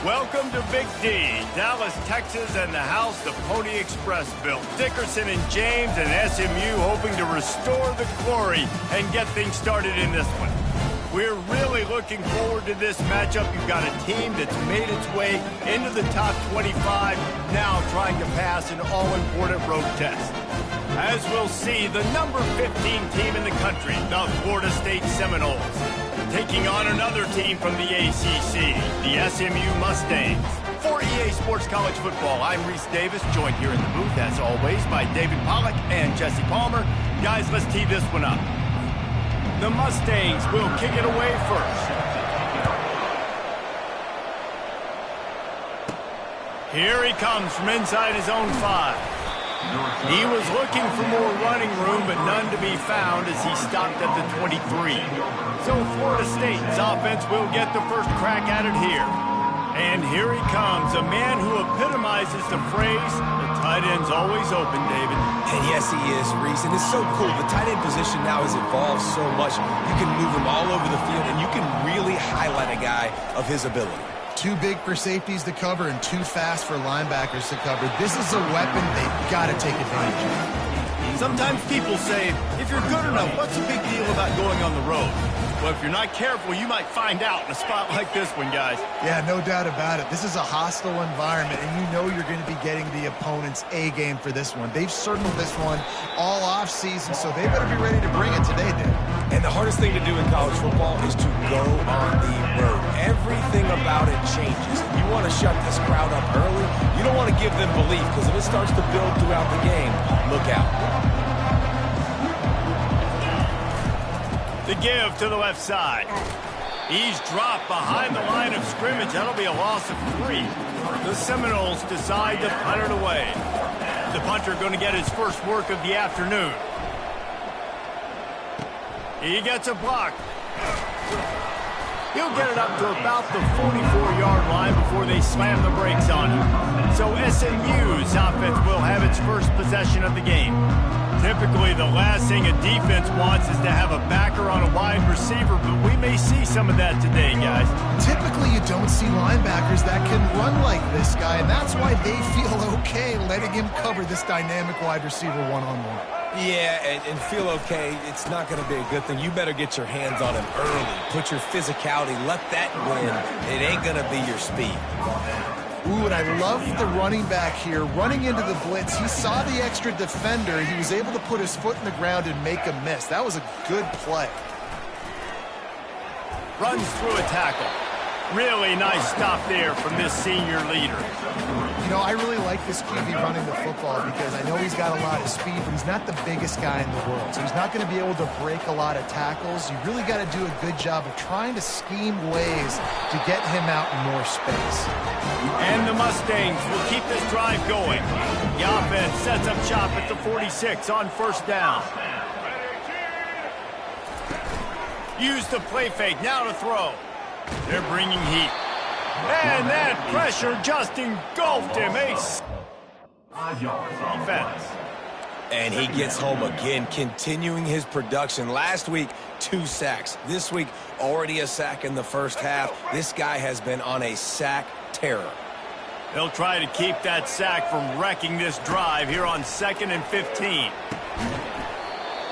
Welcome to Big D, Dallas, Texas, and the house the Pony Express built. Dickerson and James and SMU hoping to restore the glory and get things started in this one. We're really looking forward to this matchup. You've got a team that's made its way into the top 25, now trying to pass an all-important road test. As we'll see, the number 15 team in the country, the Florida State Seminoles, taking on another team from the ACC, the SMU Mustangs. For EA Sports College Football, I'm Reese Davis, joined here in the booth, as always, by David Pollack and Jesse Palmer. Guys, let's tee this one up. The Mustangs will kick it away first. Here he comes from inside his own 5. He was looking for more running room, but none to be found as he stopped at the 23. So Florida State's offense will get the first crack at it here. And here he comes, a man who epitomizes the phrase, the tight end's always open, David. And yes, he is, Reese. And it's so cool. The tight end position now has evolved so much. You can move him all over the field, and you can really highlight a guy of his ability. Too big for safeties to cover and too fast for linebackers to cover. This is a weapon they've got to take advantage of. Sometimes people say, if you're good enough, what's the big deal about going on the road? Well, if you're not careful, you might find out in a spot like this one, guys. Yeah, no doubt about it. This is a hostile environment, and you know you're going to be getting the opponent's A-game for this one. They've circled this one all off-season, so they better be ready to bring it today, dude. And the hardest thing to do in college football is to go on the road. Everything about it changes. And you want to shut this crowd up early. You don't want to give them belief, because if it starts to build throughout the game, look out. The give to the left side. He's dropped behind the line of scrimmage. That'll be a loss of 3. The Seminoles decide to punt it away. The punter going to get his first work of the afternoon. He gets a block. He'll get it up to about the 44-yard line before they slam the brakes on him. So SMU's offense will have its first possession of the game. Typically, the last thing a defense wants is to have a backer on a wide receiver, but we may see some of that today, guys. Typically, you don't see linebackers that can run like this guy, and that's why they feel okay letting him cover this dynamic wide receiver one-on-one. Yeah, and feel okay, it's not going to be a good thing. You better get your hands on him early. Put your physicality, let that win. It ain't going to be your speed. Ooh, and I love the running back here. Running into the blitz, he saw the extra defender. He was able to put his foot in the ground and make a miss. That was a good play. Runs through a tackle. Really nice stop there from this senior leader. You know, I really like this QB running the football because I know he's got a lot of speed, but he's not the biggest guy in the world. So he's not going to be able to break a lot of tackles. You really got to do a good job of trying to scheme ways to get him out in more space. And the Mustangs will keep this drive going. The offense sets up shop at the 46 on first down. Use the play fake, now to throw. They're bringing heat. And that pressure just engulfed him. Defense. And he gets home again, continuing his production. Last week, 2 sacks. This week, already a sack in the first half. This guy has been on a sack terror. They'll try to keep that sack from wrecking this drive here on 2nd and 15.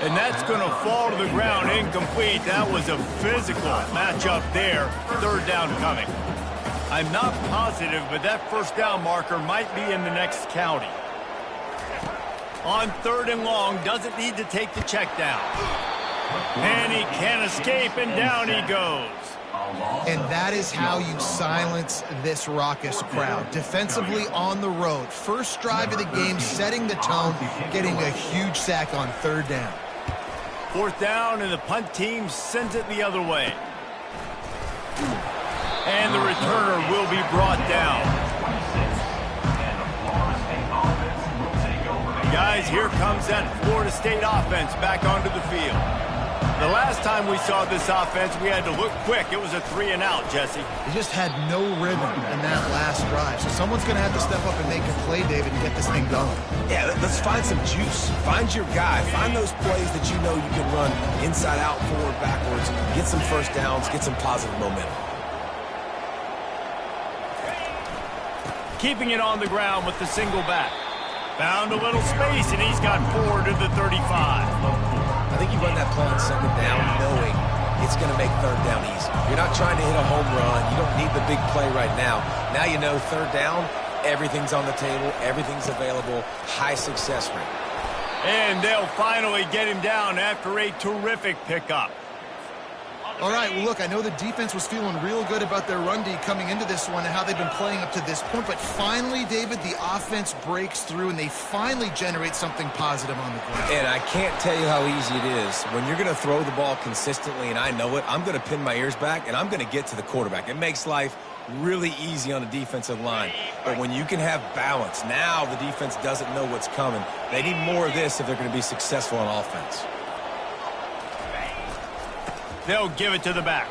And that's going to fall to the ground incomplete. That was a physical matchup there. 3rd down coming. I'm not positive, but that first down marker might be in the next county. On 3rd and long, doesn't need to take the check down. And he can't escape, and down he goes. And that is how you silence this raucous crowd. Defensively on the road. First drive of the game, setting the tone, getting a huge sack on 3rd down. 4th down, and the punt team sends it the other way. And the returner will be brought down. Guys, here comes that Florida State offense back onto the field. The last time we saw this offense, we had to look quick. It was a 3-and-out, Jesse. They just had no rhythm in that last drive. So someone's going to have to step up and make a play, David, and get this thing going. Yeah, let's find some juice. Find your guy. Find those plays that you know you can run inside out, forward, backwards. Get some first downs. Get some positive momentum. keeping it on the ground with the single back. Found a little space, and he's got 4 to the 35. I think you run that play on second down knowing it's going to make third down easy. You're not trying to hit a home run. You don't need the big play right now. Now you know third down, everything's on the table, everything's available, high success rate. And they'll finally get him down after a terrific pickup. All right, well, look, I know the defense was feeling real good about their run D coming into this one and how they've been playing up to this point, but finally, David, the offense breaks through and they finally generate something positive on the ground. And I can't tell you how easy it is. When you're going to throw the ball consistently, and I know it, I'm going to pin my ears back, and I'm going to get to the quarterback. It makes life really easy on the defensive line. But when you can have balance, now the defense doesn't know what's coming. They need more of this if they're going to be successful on offense. They'll give it to the back.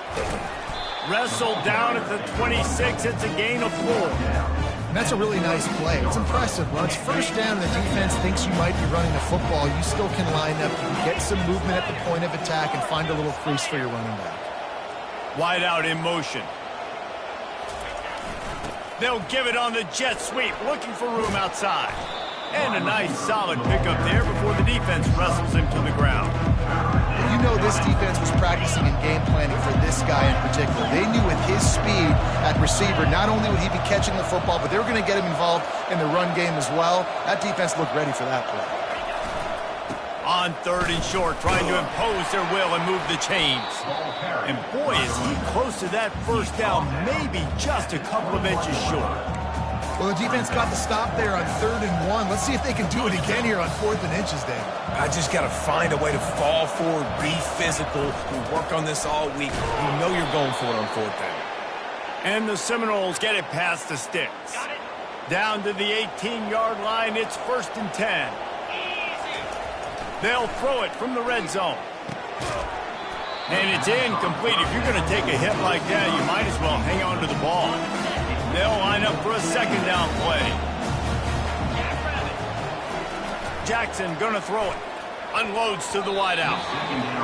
Wrestled down at the 26. It's a gain of 4. And that's a really nice play. It's impressive. When it's first down and the defense thinks you might be running the football, you still can line up, you can get some movement at the point of attack and find a little crease for your running back. Wide out in motion. They'll give it on the jet sweep, looking for room outside. And a nice solid pickup there before the defense wrestles him to the ground. You know this defense was practicing and game planning for this guy in particular. They knew with his speed at receiver, not only would he be catching the football, but they were going to get him involved in the run game as well. That defense looked ready for that play. On 3rd and short, trying to impose their will and move the chains. And boy, is he close to that first down, maybe just a couple of inches short. Well, the defense got the stop there on 3rd and 1. Let's see if they can do it again here on 4th and inches, Dave. I just got to find a way to fall forward, be physical. We work on this all week. You know you're going for it on 4th down. And the Seminoles get it past the sticks. Down to the 18-yard line, it's 1st and 10. They'll throw it from the red zone. And it's incomplete. If you're going to take a hit like that, you might as well hang on to the ball. They'll line up for a 2nd down play. Jackson going to throw it. Unloads to the wideout.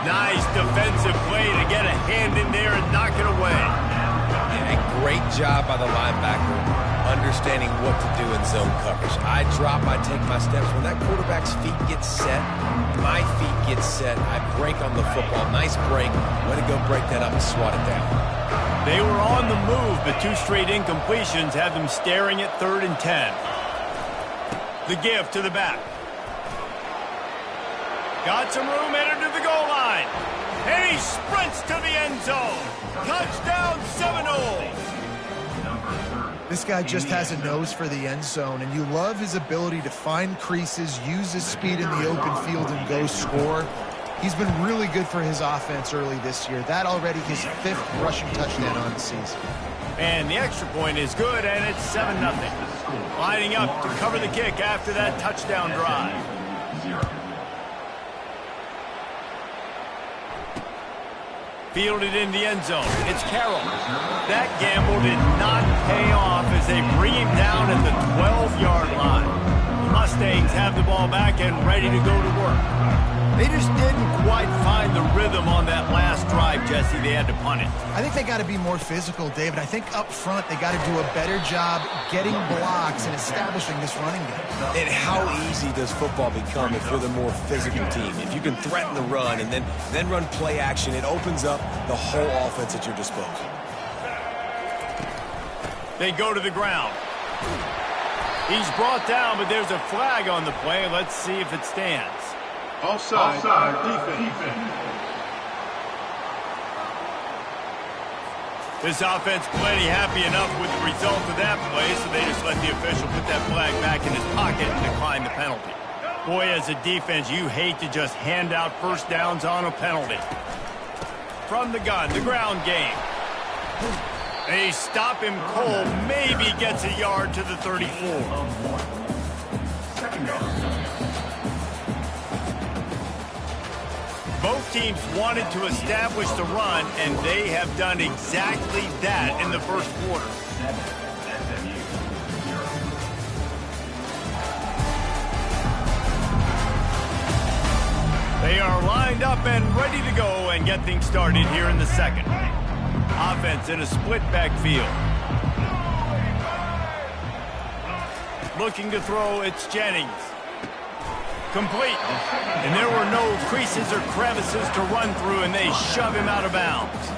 Nice defensive play to get a hand in there and knock it away. Yeah, great job by the linebacker understanding what to do in zone coverage. I drop, I take my steps. When that quarterback's feet get set, my feet get set, I break on the football. Nice break. Way to go break that up and swat it down. They were on the move, but 2 straight incompletions have them staring at 3rd and 10. The give to the back. Got some room, entered to the goal line. And he sprints to the end zone. Touchdown, Seminoles. This guy just has a nose for the end zone, and you love his ability to find creases, use his speed in the open field, and go score. He's been really good for his offense early this year. That already his 5th rushing touchdown on the season. And the extra point is good, and it's 7-0. Lining up to cover the kick after that touchdown drive. Fielded in the end zone. It's Carroll. That gamble did not pay off as they bring him down at the 12-yard line. The Mustangs have the ball back and ready to go to work. They just didn't quite find the rhythm on that last drive, Jesse. They had to punt it. I think they got to be more physical, David. I think up front they got to do a better job getting blocks and establishing this running game. And how easy does football become if you're the more physical team? If you can threaten the run and then run play action, it opens up the whole offense at your disposal. They go to the ground. He's brought down, but there's a flag on the play. Let's see if it stands. Offside, defense. This offense plenty happy enough with the result of that play, so they just let the official put that flag back in his pocket and decline the penalty. Boy, as a defense, you hate to just hand out first downs on a penalty. From the gun, the ground game. They stop him cold, maybe gets a yard to the 34. Both teams wanted to establish the run, and they have done exactly that in the first quarter. They are lined up and ready to go and get things started here in the second. Offense in a split backfield. Looking to throw, it's Jennings. Complete. And there were no creases or crevices to run through, and they shove him out of bounds.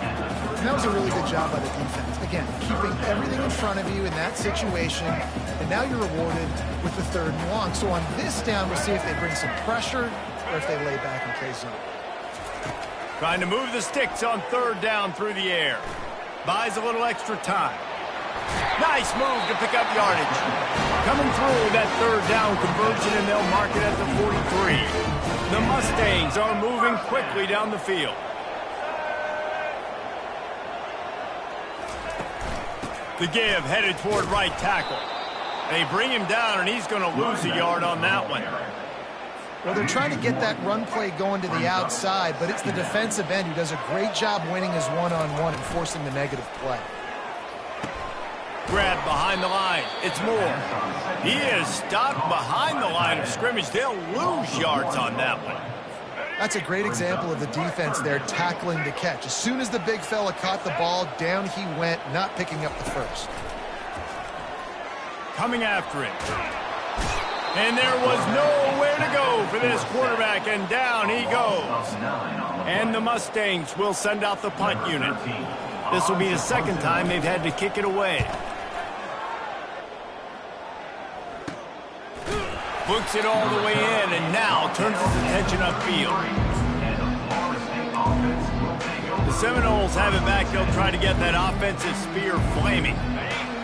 And that was a really good job by the defense. Again, keeping everything in front of you in that situation, and now you're rewarded with the 3rd and long. So on this down, we'll see if they bring some pressure or if they lay back and play zone. Trying to move the sticks on 3rd down through the air. Buys a little extra time. Nice move to pick up yardage. Coming through that 3rd down conversion, and they'll mark it at the 43. The Mustangs are moving quickly down the field. The give headed toward right tackle. They bring him down, and he's going to lose a yard on that one. Well, they're trying to get that run play going to the outside, but it's the defensive end who does a great job winning his one-on-one and forcing the negative play. Grab behind the line. It's Moore. He is stopped behind the line of scrimmage. They'll lose yards on that one. That's a great example of the defense there tackling the catch. As soon as the big fella caught the ball, down he went, not picking up the first. Coming after it. And there was nowhere to go for this quarterback, and down he goes. And the Mustangs will send out the punt unit. This will be the 2nd time they've had to kick it away. Books it all the way in, and now turns his attention upfield. The Seminoles have it back. They'll try to get that offensive spear flaming.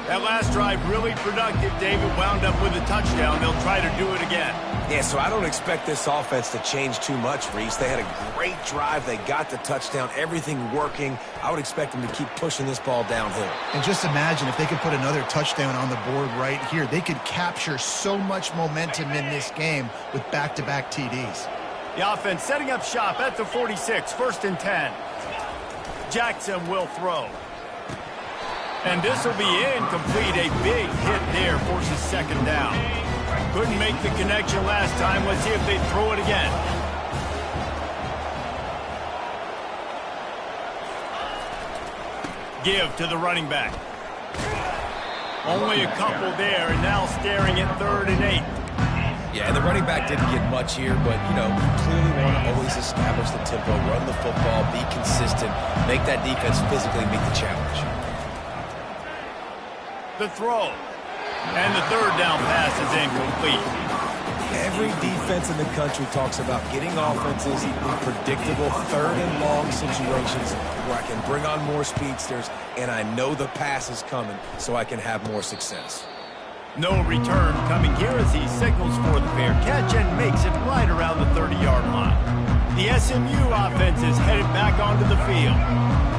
That last drive really productive. David wound up with a touchdown. They'll try to do it again. Yeah, so I don't expect this offense to change too much, Reese. They had a great drive. They got the touchdown. Everything working. I would expect them to keep pushing this ball downhill. And just imagine if they could put another touchdown on the board right here. They could capture so much momentum in this game with back-to-back TDs. The offense setting up shop at the 46. 1st and 10. Jackson will throw. And this will be incomplete. A big hit there forces 2nd down. Couldn't make the connection last time. Let's see if they throw it again. Give to the running back. Only a couple there, and now staring at 3rd and 8. Yeah, the running back didn't get much here, but, you know, you clearly want to always establish the tempo, run the football, be consistent, make that defense physically meet the challenge. The throw. And the 3rd down pass is incomplete. Every defense in the country talks about getting offenses in predictable 3rd and long situations where I can bring on more speedsters and I know the pass is coming so I can have more success. No return coming here as he signals for the fair catch and makes it right around the 30-yard line. The SMU offense is headed back onto the field.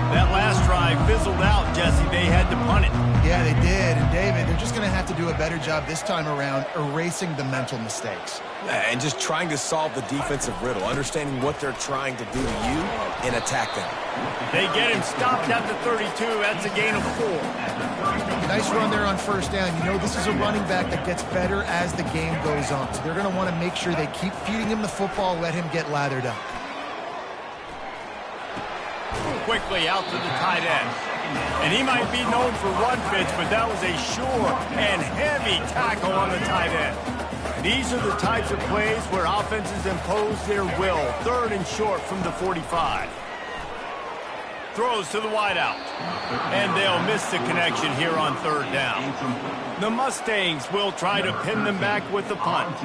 That last drive fizzled out, Jesse. They had to punt it. Yeah, they did. And, David, they're just going to have to do a better job this time around erasing the mental mistakes. And just trying to solve the defensive riddle, understanding what they're trying to do to you and attack them. They get him stopped at the 32. That's a gain of 4. Nice run there on 1st down. You know, this is a running back that gets better as the game goes on. So they're going to want to make sure they keep feeding him the football, let him get lathered up. Quickly out to the tight end. And he might be known for run fits, but that was a sure and heavy tackle on the tight end. These are the types of plays where offenses impose their will. 3rd and short from the 45. Throws to the wideout. And they'll miss the connection here on 3rd down. The Mustangs will try to pin them back with the punt.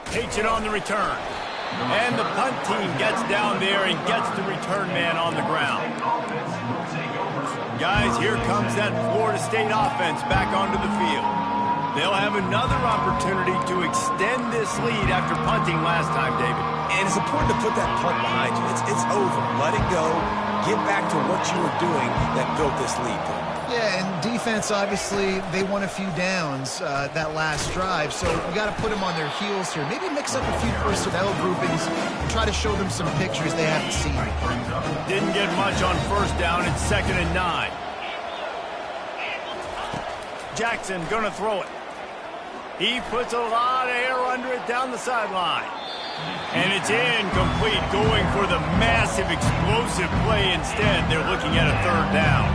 Takes it on the return. And the punt team gets down there and gets the return man on the ground. Guys, here comes that Florida State offense back onto the field. They'll have another opportunity to extend this lead after punting last time, David. And it's important to put that punt behind you. It's over. Let it go. Get back to what you were doing that built this lead. Yeah, and defense, obviously, they won a few downs that last drive, so you got to put them on their heels here. Maybe mix up a few personnel groupings and try to show them some pictures they haven't seen. Didn't get much on 1st down. It's 2nd and 9. Jackson gonna throw it. He puts a lot of air under it down the sideline. And it's incomplete, going for the massive explosive play instead. They're looking at a third down.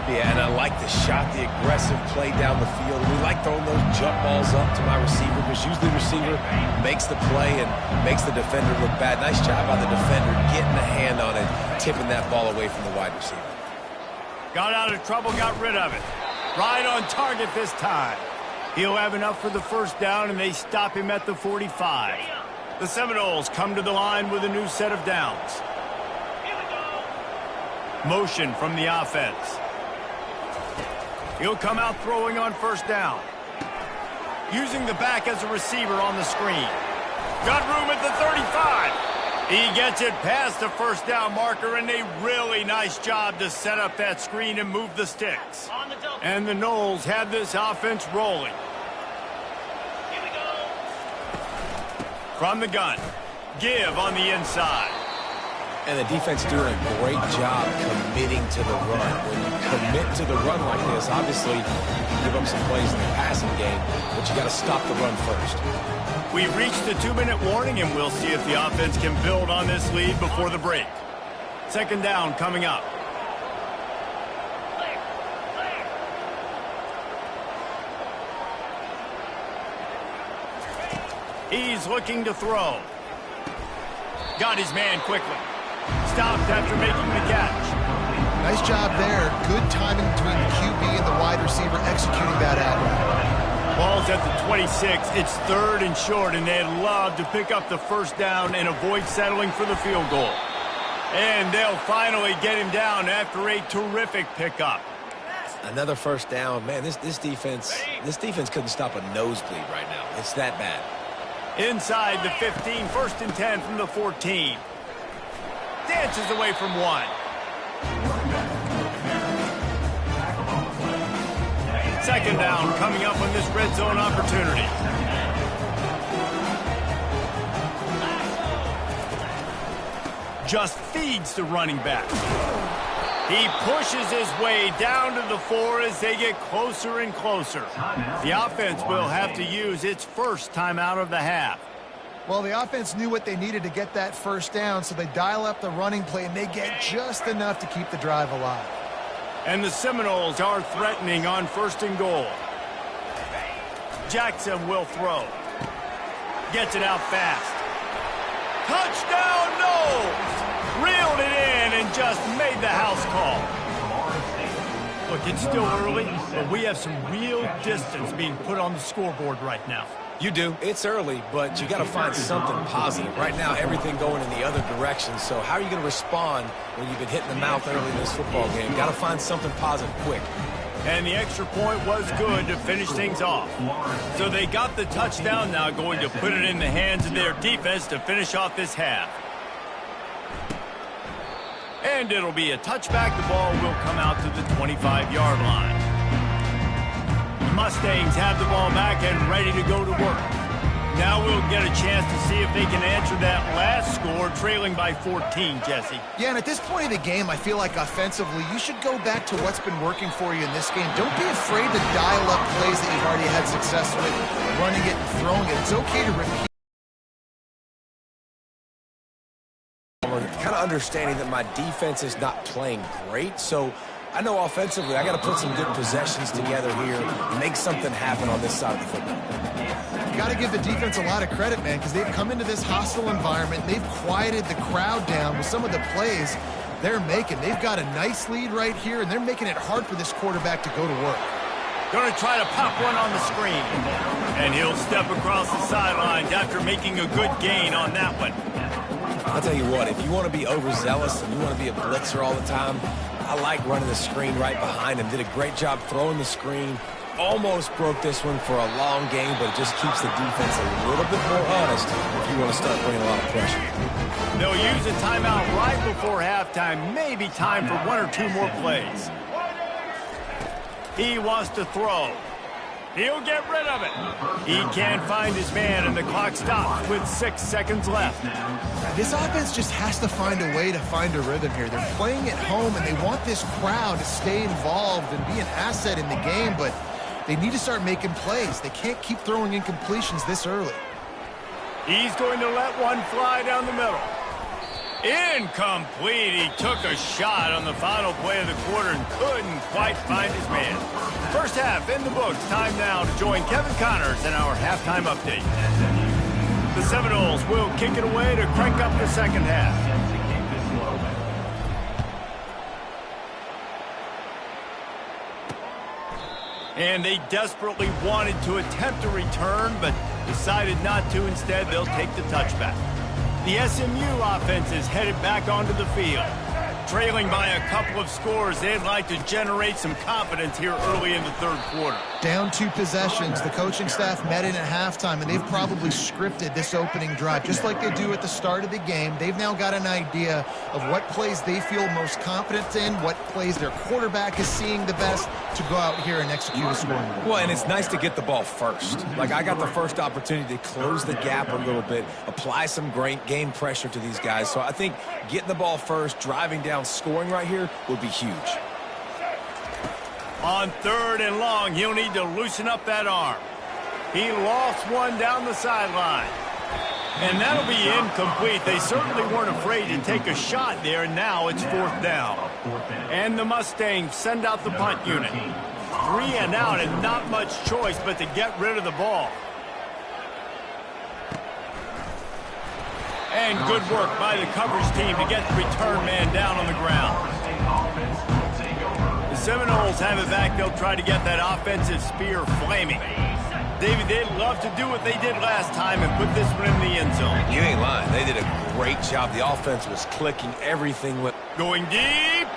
Yeah, and I like the shot, the aggressive play down the field. We like throwing those jump balls up to my receiver because usually the receiver makes the play and makes the defender look bad. Nice job by the defender getting a hand on it, tipping that ball away from the wide receiver. Got out of trouble, got rid of it. Right on target this time. He'll have enough for the first down, and they stop him at the 45. The Seminoles come to the line with a new set of downs. Motion from the offense. He'll come out throwing on first down. Using the back as a receiver on the screen. Got room at the 35. He gets it past the first down marker, and a really nice job to set up that screen and move the sticks. And the Noles have this offense rolling. From the gun. Give on the inside. And the defense doing a great job committing to the run. When you commit to the run like this, obviously you can give up some plays in the passing game, but you got to stop the run first. We've reached the 2-minute warning, and we'll see if the offense can build on this lead before the break. Second down coming up. He's looking to throw. Got his man quickly. Stopped after making the catch. Nice job there. Good timing between the QB and the wide receiver executing that out route. Ball's at the 26. It's third and short, and they'd love to pick up the first down and avoid settling for the field goal. And they'll finally get him down after a terrific pickup. Another first down. Man, this defense couldn't stop a nosebleed right now. It's that bad. Inside the 15, first and 10 from the 14. Dances away from one. Second down coming up on this red zone opportunity. Just feeds the running back. He pushes his way down to the 4 as they get closer and closer. The offense will have to use its first timeout of the half. Well, the offense knew what they needed to get that first down, so they dial up the running play, and they get just enough to keep the drive alive. And the Seminoles are threatening on first and goal. Jackson will throw. Gets it out fast. Touchdown, Noles! Reeled it in and just made the house call. Look, it's still early, but we have some real distance being put on the scoreboard right now. You do. It's early, but you got to find something positive. Right now, everything going in the other direction. So how are you going to respond when you've been hit in the mouth early in this football game? Got to find something positive quick. And the extra point was good to finish things off. So they got the touchdown, now going to put it in the hands of their defense to finish off this half. And it'll be a touchback. The ball will come out to the 25-yard line. The Mustangs have the ball back and ready to go to work. Now we'll get a chance to see if they can answer that last score, trailing by 14, Jesse. Yeah, and at this point of the game, I feel like offensively, you should go back to what's been working for you in this game. Don't be afraid to dial up plays that you've already had success with, running it and throwing it. It's okay to repeat. Kind of understanding that my defense is not playing great, so I know offensively I got to put some good possessions together here and make something happen on this side of the football. You got to give the defense a lot of credit, man, because they've come into this hostile environment. They've quieted the crowd down with some of the plays they're making. They've got a nice lead right here, and they're making it hard for this quarterback to go to work. Going to try to pop one on the screen. And he'll step across the sidelines after making a good gain on that one. I'll tell you what, if you want to be overzealous and you want to be a blitzer all the time, I like running the screen right behind him. Did a great job throwing the screen. Almost broke this one for a long game, but it just keeps the defense a little bit more honest if you want to start bringing a lot of pressure. They'll use a timeout right before halftime. Maybe time for one or two more plays. He wants to throw. He'll get rid of it. He can't find his man, and the clock stops with 6 seconds left. This offense just has to find a way to find a rhythm here. They're playing at home, and they want this crowd to stay involved and be an asset in the game, but they need to start making plays. They can't keep throwing incompletions this early. He's going to let one fly down the middle. Incomplete. He took a shot on the final play of the quarter and couldn't quite find his man. First half in the books. Time now to join Kevin Connors in our halftime update. The Seminoles will kick it away to crank up the second half. And they desperately wanted to attempt a return, but decided not to. Instead, they'll take the touchback. The SMU offense is headed back onto the field. Trailing by a couple of scores, they'd like to generate some confidence here early in the third quarter. Down 2 possessions. The coaching staff met in at halftime, and they've probably scripted this opening drive, just like they do at the start of the game. They've now got an idea of what plays they feel most confident in, what plays their quarterback is seeing the best to go out here and execute a scoring. Well, and it's nice to get the ball first. Like, I got the first opportunity to close the gap a little bit, apply some great game pressure to these guys. So I think getting the ball first, driving down, scoring right here would be huge. On 3rd and long, he'll need to loosen up that arm. He lost one down the sideline. And that'll be incomplete. They certainly weren't afraid to take a shot there, and now it's 4th down. And the Mustangs send out the punt unit. 3 and out, and not much choice but to get rid of the ball. And good work by the coverage team to get the return man down on the ground. The Seminoles have it back. They'll try to get that offensive spear flaming. David, they'd love to do what they did last time and put this one in the end zone. You ain't lying. They did a great job. The offense was clicking. Everything went... Going deep.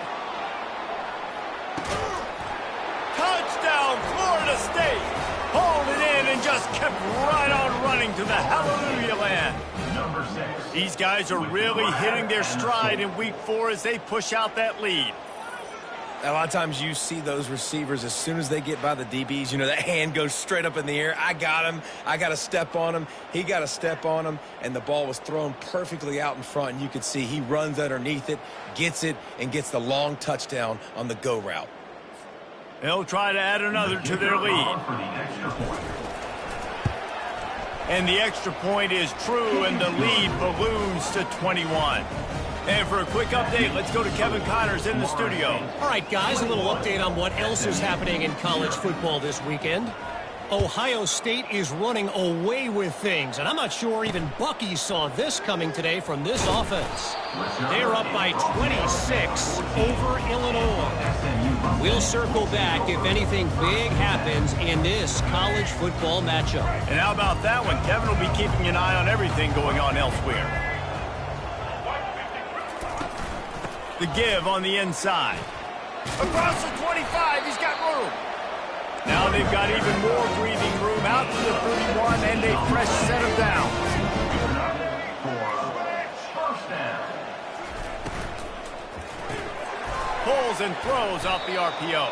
Touchdown, Florida State. Hauled it in and just kept right on running to the hallelujah land. These guys are really hitting their stride in week 4 as they push out that lead. A lot of times you see those receivers, as soon as they get by the DBs, you know, that hand goes straight up in the air. I got him. I got to step on him. He got to step on him, and the ball was thrown perfectly out in front, and you could see he runs underneath it, gets it, and gets the long touchdown on the go route. They'll try to add another to their lead. And the extra point is true, and the lead balloons to 21. And for a quick update, let's go to Kevin Connors in the studio. All right, guys, a little update on what else is happening in college football this weekend. Ohio State is running away with things, and I'm not sure even Bucky saw this coming today from this offense. They're up by 26 over Illinois. We'll circle back if anything big happens in this college football matchup. And how about that one? Kevin will be keeping an eye on everything going on elsewhere. The give on the inside. Across the 25, he's got room. Now they've got even more breathing room out to the 31 and a fresh set of downs. Pulls and throws off the RPO.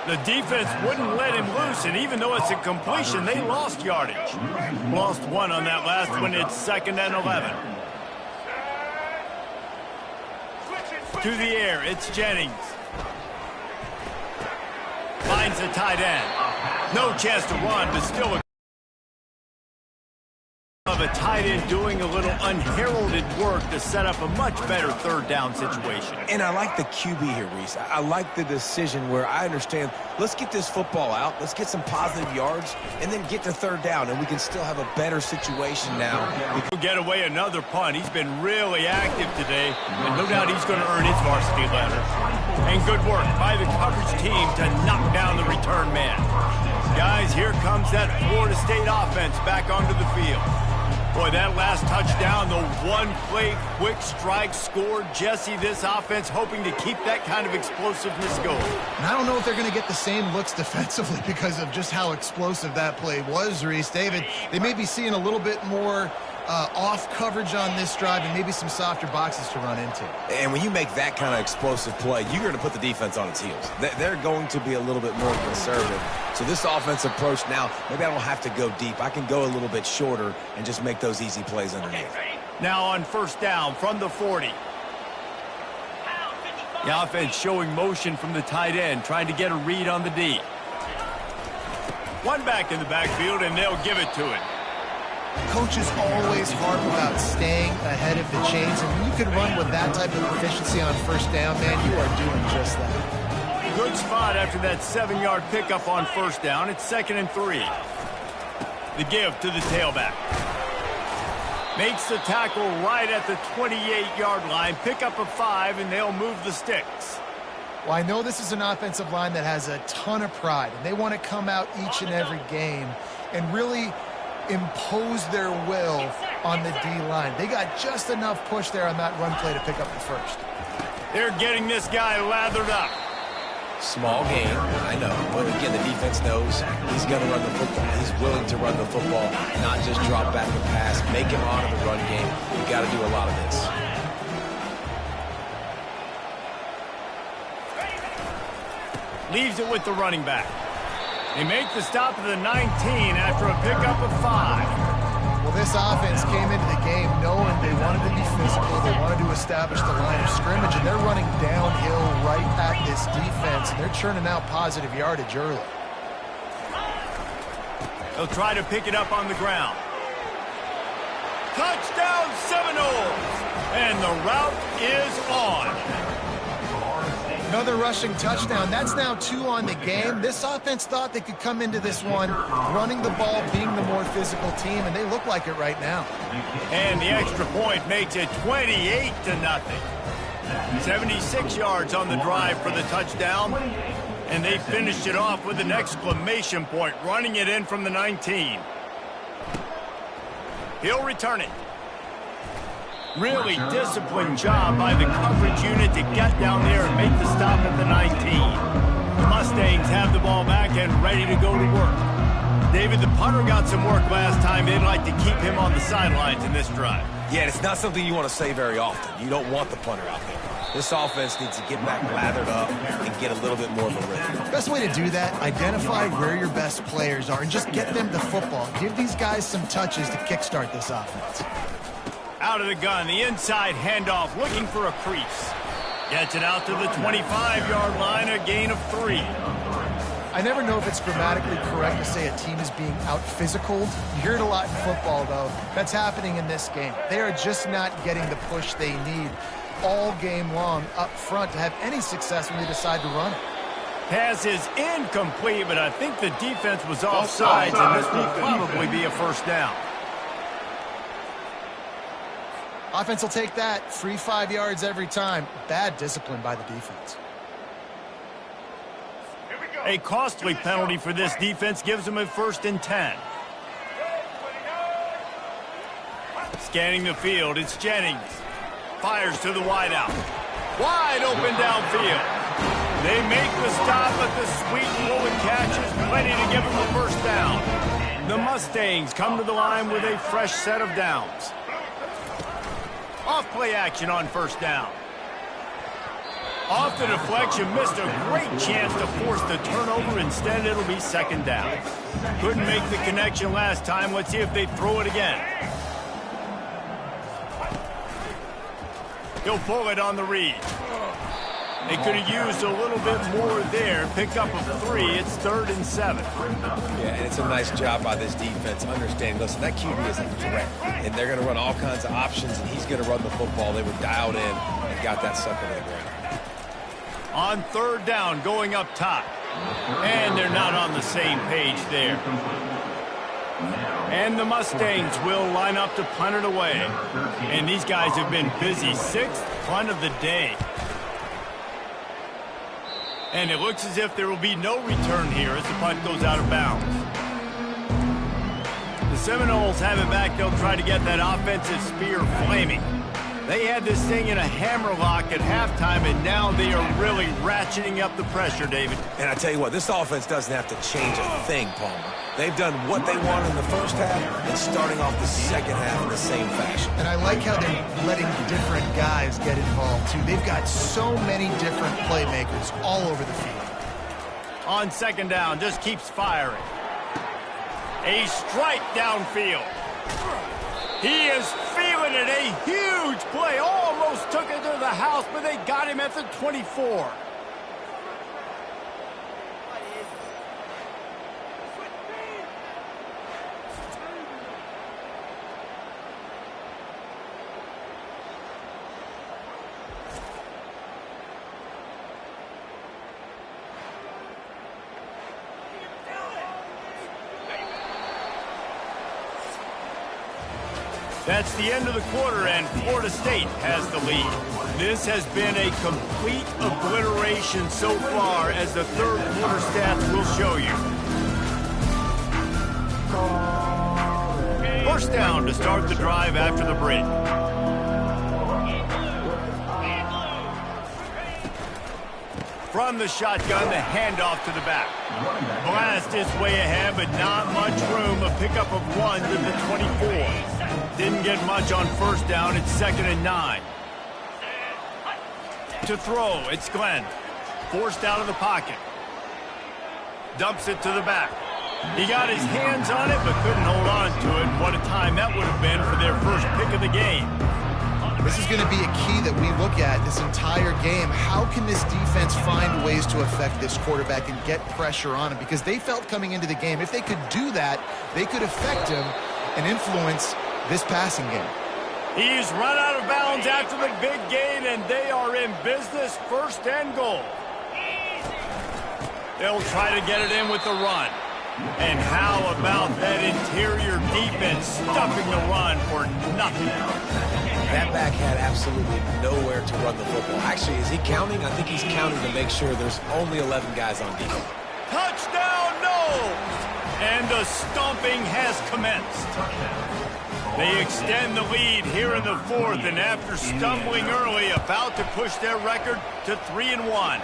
The defense wouldn't let him loose, and even though it's a completion, they lost yardage. Lost one on that last one. It's 2nd and 11. To the air, it's Jennings. Finds the tight end. No chance to run, but still a of a tight end doing a little unheralded work to set up a much better 3rd down situation. And I like the QB here, Reese. I like the decision where I understand, let's get this football out, let's get some positive yards, and then get to 3rd down, and we can still have a better situation now. He'll get away another punt. He's been really active today, and no doubt he's going to earn his varsity letter. And good work by the coverage team to knock down the return man. Guys, here comes that Florida State offense back onto the field. Boy, that last touchdown, the one-play quick strike scored. Jesse, this offense hoping to keep that kind of explosiveness going. And I don't know if they're going to get the same looks defensively because of just how explosive that play was, Reese. David, they may be seeing a little bit more off coverage on this drive and maybe some softer boxes to run into. And when you make that kind of explosive play, you're going to put the defense on its heels. They're going to be a little bit more conservative. So this offensive approach now, maybe I don't have to go deep. I can go a little bit shorter and just make those easy plays underneath. Now on 1st down from the 40. The offense showing motion from the tight end, trying to get a read on the D. One back in the backfield, and they'll give it to him. Coaches always harp about staying ahead of the chains, and when you can run with that type of proficiency on first down, man, you are doing just that. Good spot after that 7-yard pickup on first down. It's 2nd and 3. The give to the tailback. Makes the tackle right at the 28-yard line. Pick up a 5, and they'll move the sticks. Well, I know this is an offensive line that has a ton of pride, and they want to come out each and every game and really impose their will on the D-line. They got just enough push there on that run play to pick up the first. They're getting this guy lathered up. Small game, I know. But again, the defense knows he's going to run the football. He's willing to run the football, not just drop back and pass. Make him honor the run game. You got to do a lot of this. Leaves it with the running back. They make the stop at the 19 after a pickup of 5. Well, this offense came into the game knowing they wanted to be physical, they wanted to establish the line of scrimmage, and they're running downhill right at this defense, and they're churning out positive yardage early. They'll try to pick it up on the ground. Touchdown Seminoles! And the route is on. Another rushing touchdown. That's now 2 on the game. This offense thought they could come into this one running the ball, being the more physical team, and they look like it right now. And the extra point makes it 28-0. 76 yards on the drive for the touchdown. And they finished it off with an exclamation point, running it in from the 19. He'll return it. Really disciplined job by the coverage unit to get down there and make the stop at the 19. The Mustangs have the ball back and ready to go to work. David, the punter got some work last time. They'd like to keep him on the sidelines in this drive. Yeah, it's not something you want to say very often. You don't want the punter out there. This offense needs to get back lathered up and get a little bit more of a rhythm. Best way to do that, identify where your best players are and just get them the football. Give these guys some touches to kickstart this offense. Out of the gun, the inside handoff, looking for a crease. Gets it out to the 25-yard line, a gain of 3. I never know if it's grammatically correct to say a team is being out-physicaled. You hear it a lot in football, though. That's happening in this game. They are just not getting the push they need all game long up front to have any success when they decide to run it. Pass is incomplete, but I think the defense was offsides, and this will probably be a first down. Offense will take that. Free 5 yards every time. Bad discipline by the defense. A costly penalty for this defense gives them a 1st and 10. Scanning the field, it's Jennings. Fires to the wideout. Wide open downfield. They make the stop, but the sweet rolling catch is plenty to give them a first down. The Mustangs come to the line with a fresh set of downs. Off play action on first down. Off the deflection, missed a great chance to force the turnover. Instead, it'll be 2nd down. Couldn't make the connection last time. Let's see if they throw it again. He'll pull it on the read. They could have used a little bit more there. Pick up a 3. It's 3rd and 7. Yeah, and it's a nice job by this defense understanding, listen, that QB is a threat, and they're going to run all kinds of options, and he's going to run the football. They were dialed in and got that sucker to the ground. On 3rd down, going up top. And they're not on the same page there. And the Mustangs will line up to punt it away. And these guys have been busy. 6th punt of the day. And it looks as if there will be no return here as the punt goes out of bounds. The Seminoles have it back. They'll try to get that offensive spear flaming. They had this thing in a hammerlock at halftime, and now they are really ratcheting up the pressure, David. And I tell you what, this offense doesn't have to change a thing, Palmer. They've done what they wanted in the first half and starting off the second half in the same fashion. And I like how they're letting different guys get involved, too. They've got so many different playmakers all over the field. On 2nd down, just keeps firing. A strike downfield. He is feeling it. A huge play. Almost took it to the house, but they got him at the 24. That's the end of the quarter, and Florida State has the lead. This has been a complete obliteration so far, as the third quarter stats will show you. First down to start the drive after the break. From the shotgun, the handoff to the back. Blast is way ahead, but not much room. A pickup of 1 to the 24. Didn't get much on first down. It's 2nd and 9. To throw, it's Glenn. Forced out of the pocket. Dumps it to the back. He got his hands on it, but couldn't hold on to it. What a time that would have been for their first pick of the game. This is going to be a key that we look at this entire game. How can this defense find ways to affect this quarterback and get pressure on him? Because they felt coming into the game, if they could do that, they could affect him and influence this passing game. He's run out of bounds after the big gain, and they are in business, 1st and goal. They'll try to get it in with the run. And how about that interior defense stuffing the run for nothing? That back had absolutely nowhere to run the football. Actually, is he counting? I think he's counting to make sure there's only 11 guys on defense. Touchdown, no! And the stomping has commenced. They extend the lead here in the 4th, and after stumbling early, about to push their record to 3-1.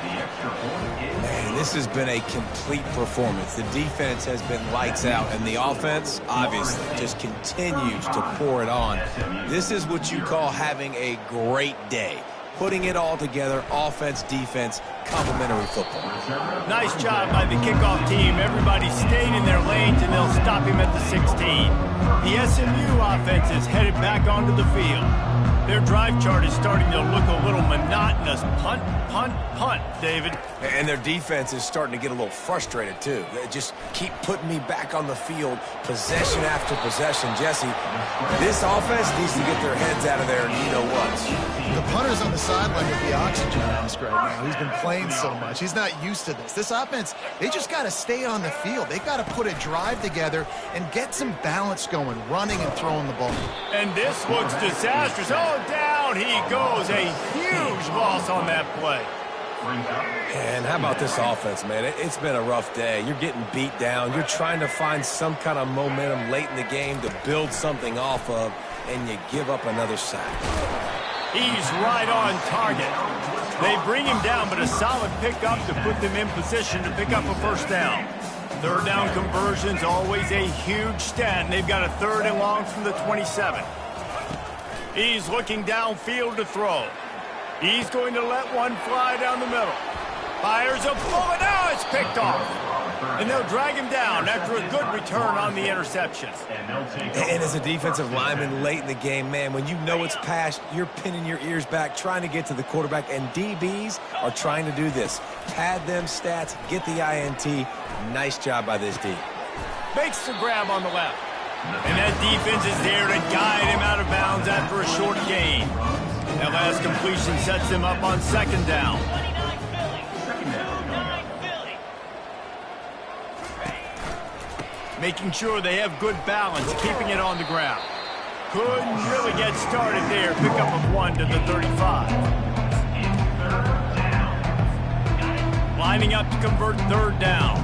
Man, this has been a complete performance. The defense has been lights out, and the offense, obviously, just continues to pour it on. This is what you call having a great day. Putting it all together, offense, defense, complementary football. Nice job by the kickoff team. Everybody stayed in their lanes, and they'll stop him at the 16. The SMU offense is headed back onto the field. Their drive chart is starting to look a little monotonous. Punt, punt, punt, David. And their defense is starting to get a little frustrated, too. They just keep putting me back on the field, possession after possession. Jesse, this offense needs to get their heads out of there, and you know what? The punter's on the sideline with the oxygen mask right now. He's been playing so much. He's not used to this. This offense, they just got to stay on the field. They got to put a drive together and get some balance going, running and throwing the ball. And this looks disastrous. Oh, down he goes. A huge loss on that play. And how about this offense, man? It's been a rough day. You're getting beat down. You're trying to find some kind of momentum late in the game to build something off of, and you give up another sack. He's right on target. They bring him down, but a solid pickup to put them in position to pick up a first down. 3rd down conversion's always a huge stat, and they've got a 3rd and long from the 27. He's looking downfield to throw. He's going to let one fly down the middle. Fires a bullet. Now it's picked off. And they'll drag him down after a good return on the interception. And as a defensive lineman late in the game, man, when you know it's passed, you're pinning your ears back, trying to get to the quarterback, and DBs are trying to do this. Pad them stats, get the INT. Nice job by this D. Makes the grab on the left. And that defense is there to guide him out of bounds after a short gain. That last completion sets him up on 2nd down. Making sure they have good balance, keeping it on the ground. Couldn't really get started there. Pickup of 1 to the 35. Lining up to convert 3rd down.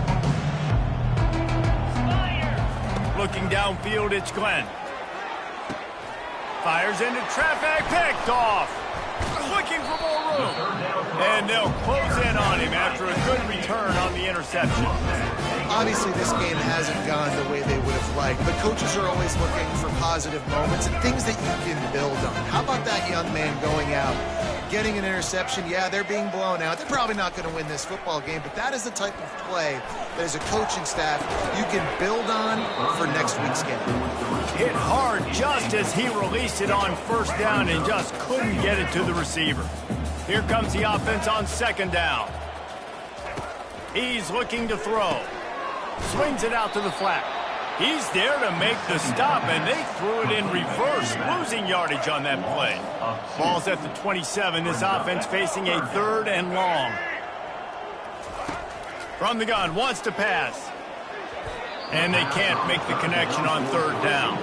Looking downfield, it's Glenn. Fires into traffic, picked off. Looking for more room. And they'll close in on him after a good return on the interception. Obviously, this game hasn't gone the way they would have liked, but coaches are always looking for positive moments and things that you can build on. How about that young man going out, getting an interception? Yeah, they're being blown out. They're probably not going to win this football game, but that is the type of play that as a coaching staff you can build on for next week's game. Hit hard just as he released it on 1st down and just couldn't get it to the receiver. Here comes the offense on 2nd down. He's looking to throw. Swings it out to the flat. He's there to make the stop, and they threw it in reverse, losing yardage on that play. Ball's at the 27. This offense facing a 3rd and long. From the gun, wants to pass. And they can't make the connection on 3rd down.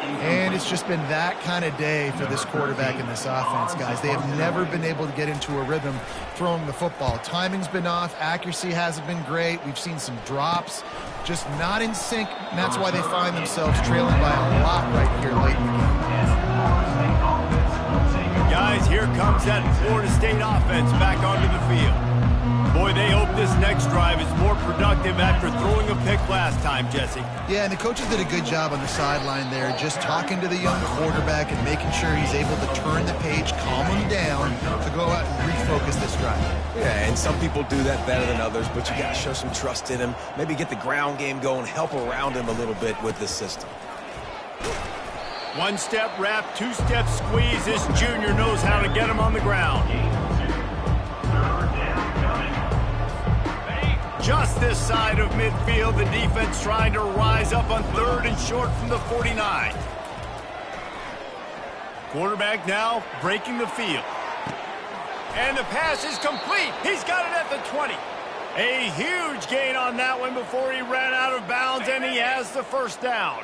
And it's just been that kind of day for this quarterback and this offense, guys. They have never been able to get into a rhythm throwing the football. Timing's been off. Accuracy hasn't been great. We've seen some drops, just not in sync. And that's why they find themselves trailing by a lot right here late in the game. Guys, here comes that Florida State offense back onto the field. Boy, they hope this next drive is more productive after throwing a pick last time, Jesse. Yeah, and the coaches did a good job on the sideline there, just talking to the young quarterback and making sure he's able to turn the page, calm him down to go out and refocus this drive. Yeah, and some people do that better than others, but you got to show some trust in him. Maybe get the ground game going, help around him a little bit with this system. One-step wrap, two-step squeeze. This junior knows how to get him on the ground. Just this side of midfield, the defense trying to rise up on 3rd and short from the 49. Quarterback now breaking the field. And the pass is complete. He's got it at the 20. A huge gain on that one before he ran out of bounds, and he has the first down.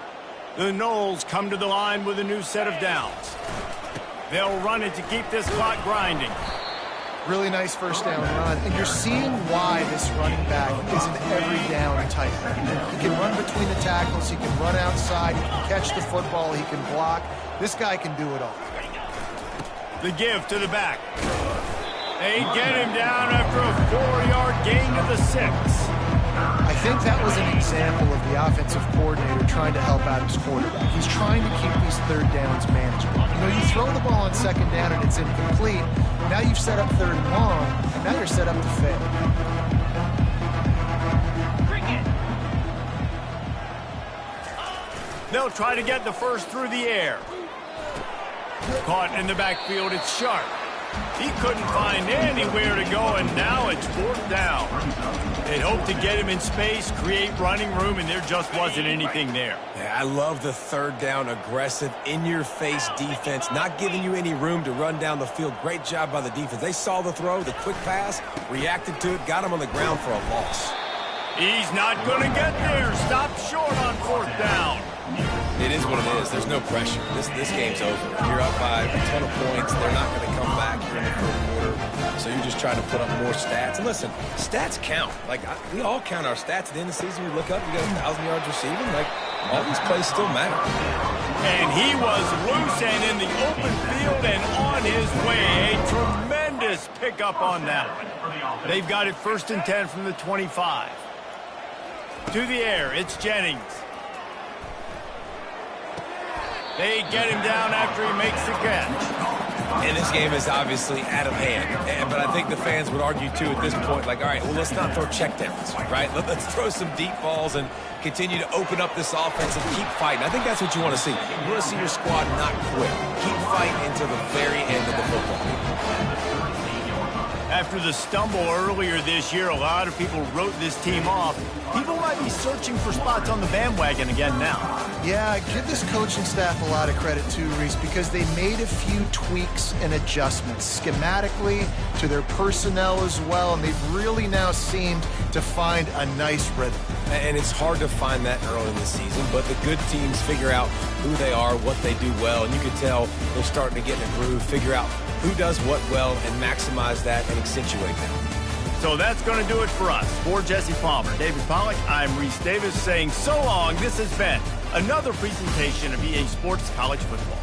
The Noles come to the line with a new set of downs. They'll run it to keep this clock grinding. Really nice first down run, and you're seeing why this running back is an every down type. He can run between the tackles, he can run outside, he can catch the football, he can block. This guy can do it all. The give to the back. They get him down after a 4-yard gain to the 6. I think that was an example of the offensive coordinator trying to help out his quarterback. He's trying to keep these 3rd downs manageable. You know, you throw the ball on 2nd down and it's incomplete. Now you've set up 3rd and long, and now you're set up to fail. They'll try to get the first through the air. Caught in the backfield, it's Sharp. He couldn't find anywhere to go, and now it's 4th down. They'd hoped to get him in space, create running room, and there just wasn't anything there. Yeah, I love the 3rd down, aggressive, in-your-face defense, not giving you any room to run down the field. Great job by the defense. They saw the throw, the quick pass, reacted to it, got him on the ground for a loss. He's not going to get there. Stop short on 4th down. It is what it is. There's no pressure. This game's over. You're up by a ton of points. They're not going to come back here in the 4th quarter. So you're just trying to put up more stats. And listen, stats count. Like, we all count our stats at the end of the season. We look up, you got 1,000 yards receiving. Like, all these plays still matter. And he was loose and in the open field and on his way. A tremendous pickup on that one. They've got it 1st and 10 from the 25. To the air, it's Jennings. They get him down after he makes the catch. And this game is obviously out of hand. But I think the fans would argue, too, at this point, like, all right, well, let's not throw checkdowns, right? Let's throw some deep balls and continue to open up this offense and keep fighting. I think that's what you want to see. You want to see your squad not quit. Keep fighting until the very end of the football game. After the stumble earlier this year, a lot of people wrote this team off. People might be searching for spots on the bandwagon again now. Yeah, give this coaching staff a lot of credit too, Reese, because they made a few tweaks and adjustments schematically to their personnel as well, and they've really now seemed to find a nice rhythm. And it's hard to find that early in the season, but the good teams figure out who they are, what they do well, and you can tell they're starting to get in a groove, figure out who does what well, and maximize that and accentuate that. So that's going to do it for us. For Jesse Palmer, David Pollack, I'm Reese Davis saying so long. This has been another presentation of EA Sports College Football.